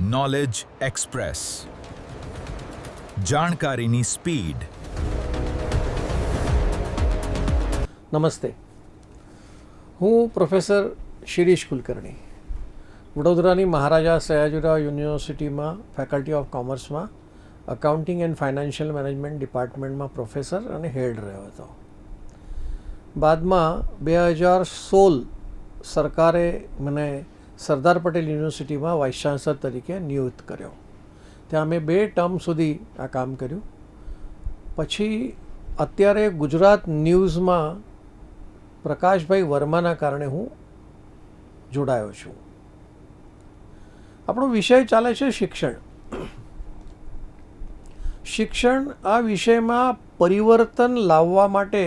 Knowledge express, જાણકારીની speed. નમસ્તે, હું પ્રોફેસર શિરીષ કુલકર્ણી, વડોદરાની મહારાજા સયાજીરાવ યુનિવર્સિટીમાં ફેકલ્ટી ઓફ કોમર્સમાં અકાઉન્ટિંગ એન્ડ ફાઇનાન્શિયલ મેનેજમેન્ટ ડિપાર્ટમેન્ટમાં પ્રોફેસર અને હેડ રહ્યો હતો. બાદમાં 2016 સરકારે મને સરદાર પટેલ યુનિવર્સિટીમાં વાઇસ ચાન્સલર તરીકે નિયુક્ત કર્યો. ત્યાં મેં 2 ટર્મ સુધી આ કામ કર્યું. પછી અત્યારે ગુજરાત ન્યૂઝમાં પ્રકાશભાઈ વર્માના કારણે હું જોડાયો છું. આપણો વિષય ચાલે છે શિક્ષણ. શિક્ષણ આ વિષયમાં પરિવર્તન લાવવા માટે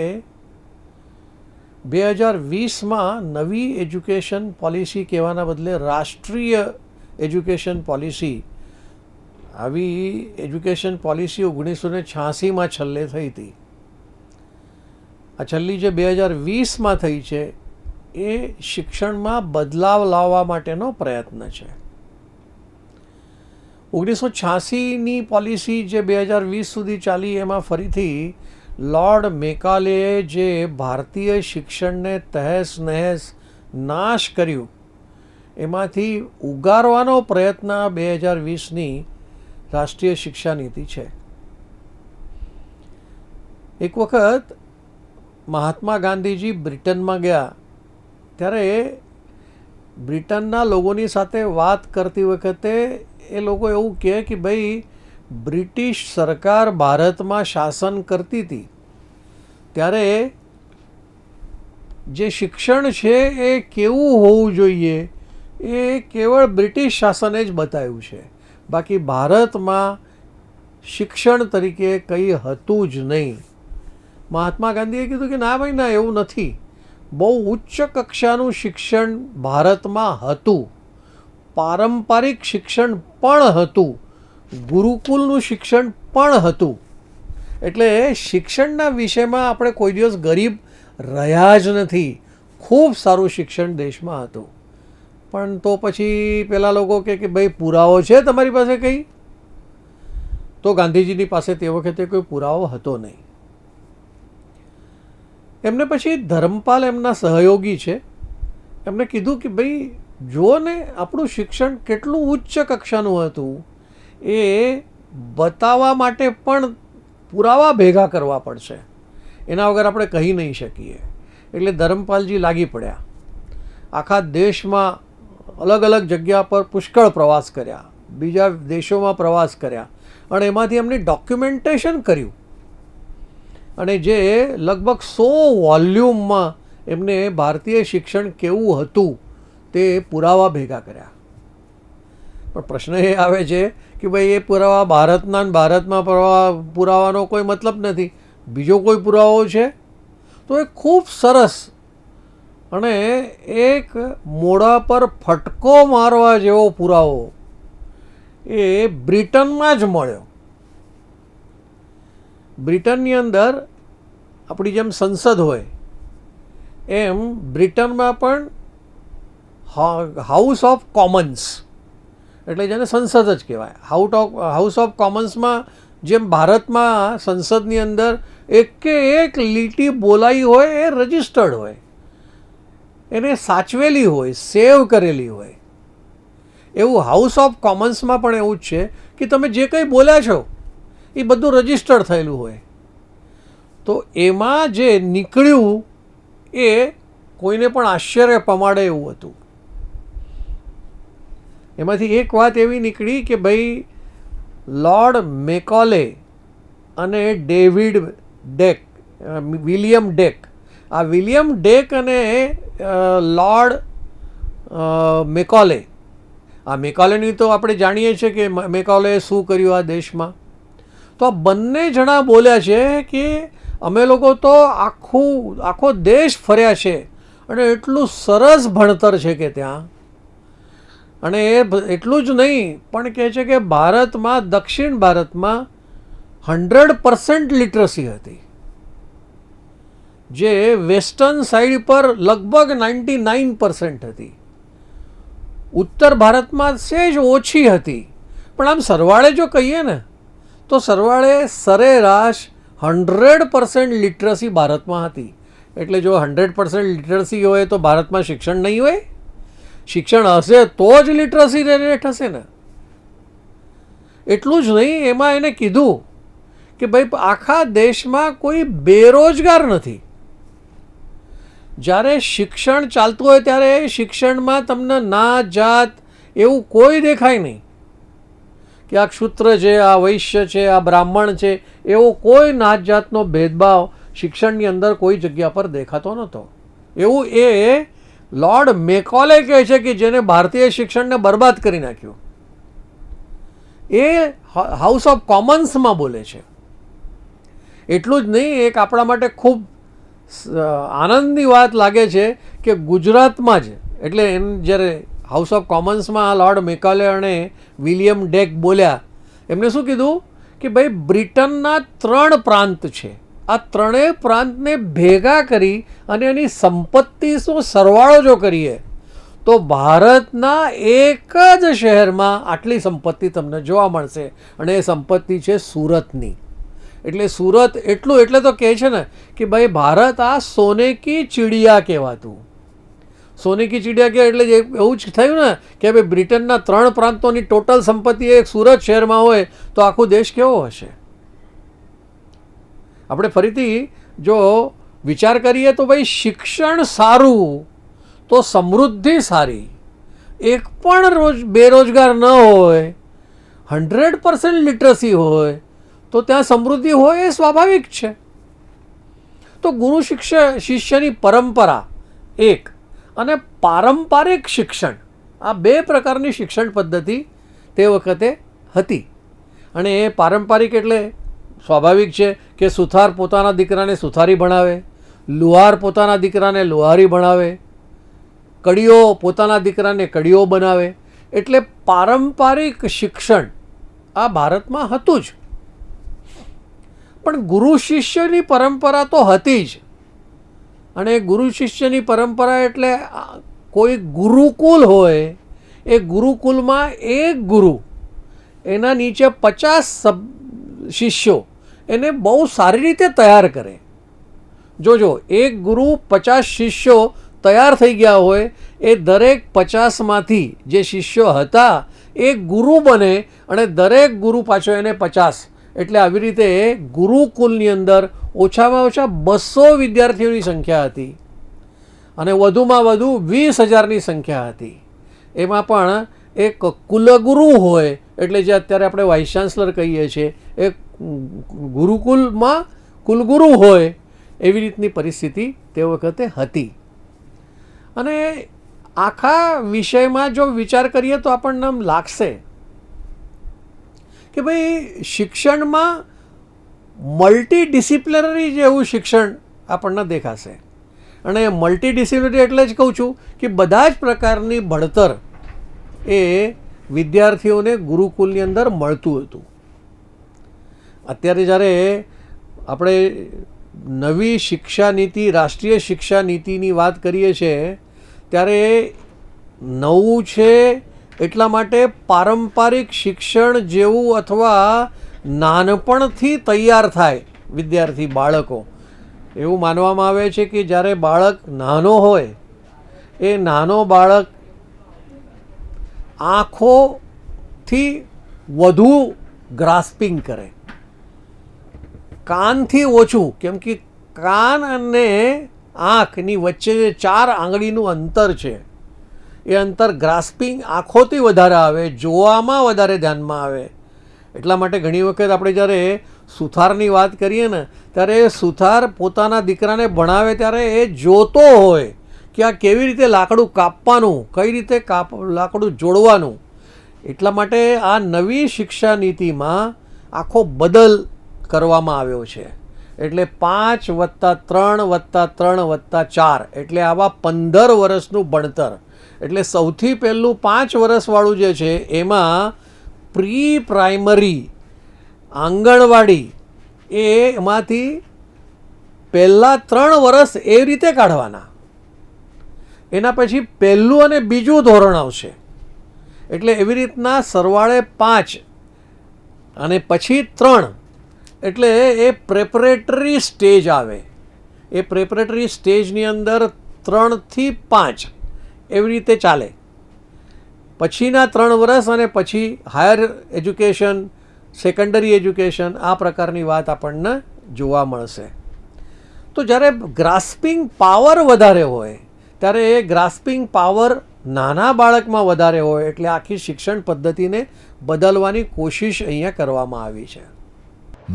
2020માં નવી એજ્યુકેશન પોલિસી કહેવાના બદલે રાષ્ટ્રીય એજ્યુકેશન પોલિસી, આવી એજ્યુકેશન પોલિસી 1986માં છેલ્લે થઈ હતી. આ છેલ્લી જે 2020માં થઈ છે એ શિક્ષણમાં બદલાવ લાવવા માટેનો પ્રયત્ન છે. 1986ની પોલિસી જે 2020 સુધી ચાલી એમાં ફરીથી લોર્ડ મેકાલેએ જે ભારતીય શિક્ષણને તહેસ નહેસ નાશ કર્યું એમાંથી ઉગારવાનો પ્રયત્ન 2020ની રાષ્ટ્રીય શિક્ષા નીતિ છે. એક વખત મહાત્મા ગાંધીજી બ્રિટનમાં ગયા ત્યારે બ્રિટનના લોકોની સાથે વાત કરતી વખતે એ લોકો એવું કહે કે ભાઈ બ્રિટિશ સરકાર ભારતમાં શાસન કરતી હતી ત્યારે જે શિક્ષણ છે એ કેવું હોવું જોઈએ એ કેવળ બ્રિટિશ શાસને જ બતાવ્યું છે, બાકી ભારતમાં શિક્ષણ તરીકે કંઈ હતું જ નહીં. મહાત્મા ગાંધીએ કીધું કે ના ભાઈ ના, એવું નથી. બહુ ઉચ્ચ કક્ષાનું શિક્ષણ ભારતમાં હતું, પારંપરિક શિક્ષણ પણ હતું, ગુરુકુલનું શિક્ષણ પણ હતું. એટલે શિક્ષણના વિષયમાં આપણે કોઈ દિવસ ગરીબ રહ્યા જ નથી. ખૂબ સારું શિક્ષણ દેશમાં હતું. પણ તો પછી પેલા લોકો કહે કે ભાઈ પુરાવો છે તમારી પાસે કંઈ? તો ગાંધીજીની પાસે તે વખતે કોઈ પુરાવો હતો નહીં. એમને પછી ધર્મપાલ એમના સહયોગી છે, એમને કીધું કે ભાઈ જુઓ ને, આપણું શિક્ષણ કેટલું ઉચ્ચ કક્ષાનું હતું એ બતાવવા માટે પણ પુરાવા ભેગા કરવા પડશે, એના વગર આપણે કહી નહીં શકીએ. એટલે ધર્મપાલજી લાગી પડ્યા. આખા દેશમાં અલગ અલગ જગ્યા પર પુષ્કળ પ્રવાસ કર્યા, બીજા દેશોમાં પ્રવાસ કર્યા અને એમાંથી એમની ડોક્યુમેન્ટેશન કર્યું અને જે લગભગ 100 વોલ્યુમમાં એમને ભારતીય શિક્ષણ કેવું હતું તે પુરાવા ભેગા કર્યા. પણ પ્રશ્ન એ આવે છે કે ભાઈ એ પુરાવા ભારતમાં પુરાવાનો કોઈ મતલબ નથી. બીજો કોઈ પુરાવો છે તો એ ખૂબ સરસ અને એક મોઢા પર ફટકો મારવા જેવો પુરાવો એ બ્રિટનમાં જ મળ્યો. બ્રિટનની અંદર આપણી જેમ સંસદ હોય એમ બ્રિટનમાં પણ હાઉસ ઓફ કોમન્સ, એટલે જેને સંસદ જ કહેવાય, હાઉસ ઓફ કોમન્સમાં જેમ ભારતમાં સંસદની અંદર એકે એક લીટી બોલાઈ હોય એ રજિસ્ટર્ડ હોય, એને સાચવેલી હોય, સેવ કરેલી હોય. એવું હાઉસ ઓફ કોમન્સમાં પણ એવું જ છે કે તમે જે કંઈ બોલ્યા છો એ બધું રજિસ્ટર્ડ થયેલું હોય. તો એમાં જે નીકળ્યું એ કોઈને પણ આશ્ચર્ય પમાડે એવું હતું. એમાંથી એક વાત એવી નીકળી કે ભાઈ લોર્ડ મેકોલે અને વિલિયમ ડેક, આ વિલિયમ ડેક અને લોર્ડ મેકોલે, આ મેકોલેની તો આપણે જાણીએ છીએ કે મેકોલેએ શું કર્યું આ દેશમાં. તો આ બંને જણા બોલ્યા છે કે અમે લોકો તો આખો દેશ ફર્યા છે અને એટલું સરસ ભણતર છે કે ત્યાં, અને એ એટલું જ નહીં પણ કહે છે કે ભારતમાં, દક્ષિણ ભારતમાં 100% લિટરસી હતી, જે વેસ્ટર્ન સાઈડ પર લગભગ 99% હતી. ઉત્તર ભારતમાં સહેજ ઓછી હતી, પણ આમ સરવાળે જો કહીએ ને તો સરવાળે સરેરાશ 100% લિટરસી ભારતમાં હતી. એટલે જો 100% લિટરસી હોય તો ભારતમાં શિક્ષણ નહીં હોય? શિક્ષણ હશે તો જ લિટરસી રેટ હશે ને. એટલું જ નહીં, એમાં એને કીધું કે ભાઈ આખા દેશમાં કોઈ બેરોજગાર નથી. જ્યારે શિક્ષણ ચાલતું હોય ત્યારે શિક્ષણમાં તમને નાત જાત એવું કોઈ દેખાય નહીં કે આ ક્ષુદ્ર છે, આ વૈશ્ય છે, આ બ્રાહ્મણ છે, એવો કોઈ નાત જાતનો ભેદભાવ શિક્ષણની અંદર કોઈ જગ્યા પર દેખાતો નહોતો. એવું એ લોર્ડ મેકોલે કહે છે કે જેને ભારતીય શિક્ષણને બરબાદ કરી નાખ્યું. એ હાઉસ ઓફ કોમન્સમાં બોલે છે. એટલું જ નહીં, એક આપણા માટે ખૂબ આનંદની વાત લાગે છે કે ગુજરાતમાં જ, એટલે જ્યારે હાઉસ ઓફ કોમન્સમાં લોર્ડ મેકોલે અને વિલિયમ ડેક બોલ્યા, એમને શું કીધું કે ભાઈ બ્રિટનના 3 પ્રાંત છે, આ ત્રણેય પ્રાંતને ભેગા કરી અને એની સંપત્તિનો સરવાળો જો કરીએ તો ભારતના એક જ શહેરમાં આટલી સંપત્તિ તમને જોવા મળશે, અને એ સંપત્તિ છે સુરતની. એટલે સુરત એટલું, એટલે તો કહે છે ને કે ભાઈ ભારત આ સોને કી ચીડિયા કહેવાતું. સોને કી ચીડિયા કે એટલે એવું જ થયું ને કે ભાઈ બ્રિટનના 3 પ્રાંતોની ટોટલ સંપત્તિ એક સુરત શહેરમાં હોય તો આખો દેશ કેવો હશે. આપણે ફરીથી જો વિચાર કરીએ તો ભાઈ શિક્ષણ સારું તો સમૃદ્ધિ સારી. એક પણ બેરોજગાર ન હોય, 100% લિટરસી હોય તો ત્યાં સમૃદ્ધિ હોય એ સ્વાભાવિક છે. તો ગુરુ શિષ્યની પરંપરા એક અને પારંપરિક શિક્ષણ, આ 2 પ્રકારની શિક્ષણ પદ્ધતિ તે વખતે હતી. અને એ પારંપરિક એટલે સ્વાભાવિક છે કે સુથાર પોતાના દીકરાને સુથારી ભણાવે, લુહાર પોતાના દીકરાને લુહારી ભણાવે, કડીઓ પોતાના દીકરાને કડીઓ બનાવે. એટલે પારંપરિક શિક્ષણ આ ભારતમાં હતું જ. પણ ગુરુ શિષ્યની પરંપરા તો હતી જ. અને ગુરુ શિષ્યની પરંપરા એટલે કોઈ ગુરુકુલ હોય, એ ગુરુકુલમાં એક ગુરુ, એના નીચે 50 શિષ્યો એને બહુ સારી રીતે તૈયાર કરે. જોજો, એક ગુરુ 50 શિષ્યો તૈયાર થઈ ગયા હોય, એ દરેક 50માંથી જે શિષ્યો હતા એ ગુરુ બને, અને દરેક ગુરુ પાછો એને 50. એટલે આવી રીતે ગુરુકુલની અંદર ઓછામાં ઓછા 200 વિદ્યાર્થીઓની સંખ્યા હતી અને વધુમાં વધુ 20,000ની સંખ્યા હતી. એમાં પણ એક કુલગુરુ હોય, એટલે જે અત્યારે આપણે વાઇસ ચાન્સલર કહીએ છીએ, એ ગુરુકુલમાં કુલગુરુ હોય, એવી રીતની પરિસ્થિતિ તે વખતે હતી. અને આખા વિષયમાં જો વિચાર કરીએ તો આપણને આમ લાગશે કે ભાઈ શિક્ષણમાં મલ્ટીડિસિપ્લિનરી જેવું શિક્ષણ આપણને દેખાશે. અને મલ્ટીડિસિપ્લિનરી એટલે જ કહું છું કે બધા જ પ્રકારની ભણતર એ વિદ્યાર્થીઓને ગુરુકુલની અંદર મળતું હતું. અત્યારે જ્યારે આપણે નવી શિક્ષા નીતિ, રાષ્ટ્રીય શિક્ષા નીતિની વાત કરીએ છીએ ત્યારે નવું છે એટલા માટે પારંપરિક શિક્ષણ જેવું અથવા નાનપણથી તૈયાર થાય વિદ્યાર્થી બાળકો, એવું માનવામાં આવે છે કે જ્યારે બાળક નાનો હોય, એ નાનો બાળક આંખોથી વધુ ગ્રાસ્પિંગ કરે, કાનથી ઓછું. કેમ કે કાન અને આંખની વચ્ચે જે 4 આંગળીનું અંતર છે, એ અંતર ગ્રાસ્પિંગ આંખોથી વધારે આવે, જોવામાં વધારે ધ્યાનમાં આવે. એટલા માટે ઘણી વખત આપણે જ્યારે સુથારની વાત કરીએ ને ત્યારે સુથાર પોતાના દીકરાને ભણાવે ત્યારે એ જોતો હોય કે આ કેવી રીતે લાકડું કાપવાનું, કઈ રીતે લાકડું જોડવાનું. એટલા માટે આ નવી શિક્ષા નીતિમાં આખો બદલ કરવામાં આવ્યો છે. એટલે 5 + 3 + 3 + 4 એટલે આવા 15 વર્ષનું ભણતર. એટલે સૌથી પહેલું 5 વર્ષવાળું જે છે એમાં પ્રી પ્રાઇમરી, આંગણવાડી, એમાંથી પહેલાં 3 વર્ષ એ રીતે કાઢવાના. એના પછી 1લું અને 2જું ધોરણ આવશે. એટલે એવી રીતના સરવાળે 5 અને પછી 3, એટલે એ પ્રેપરેટરી સ્ટેજ આવે. એ પ્રેપરેટરી સ્ટેજની અંદર 3 થી 5 એવી રીતે ચાલે. પછીના 3 વર્ષ અને પછી હાયર એજ્યુકેશન, સેકન્ડરી એજ્યુકેશન, આ પ્રકારની વાત આપણને જોવા મળશે. તો જ્યારે ગ્રાસ્પિંગ પાવર વધારે હોય ત્યારે એ ગ્રાસ્પિંગ પાવર નાના બાળકમાં વધારે હોય, એટલે આખી શિક્ષણ પદ્ધતિને બદલવાની કોશિશ અહીંયા કરવામાં આવી છે.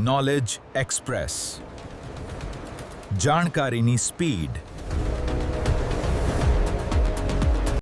Knowledge express. જાણકારીની સ્પીડ.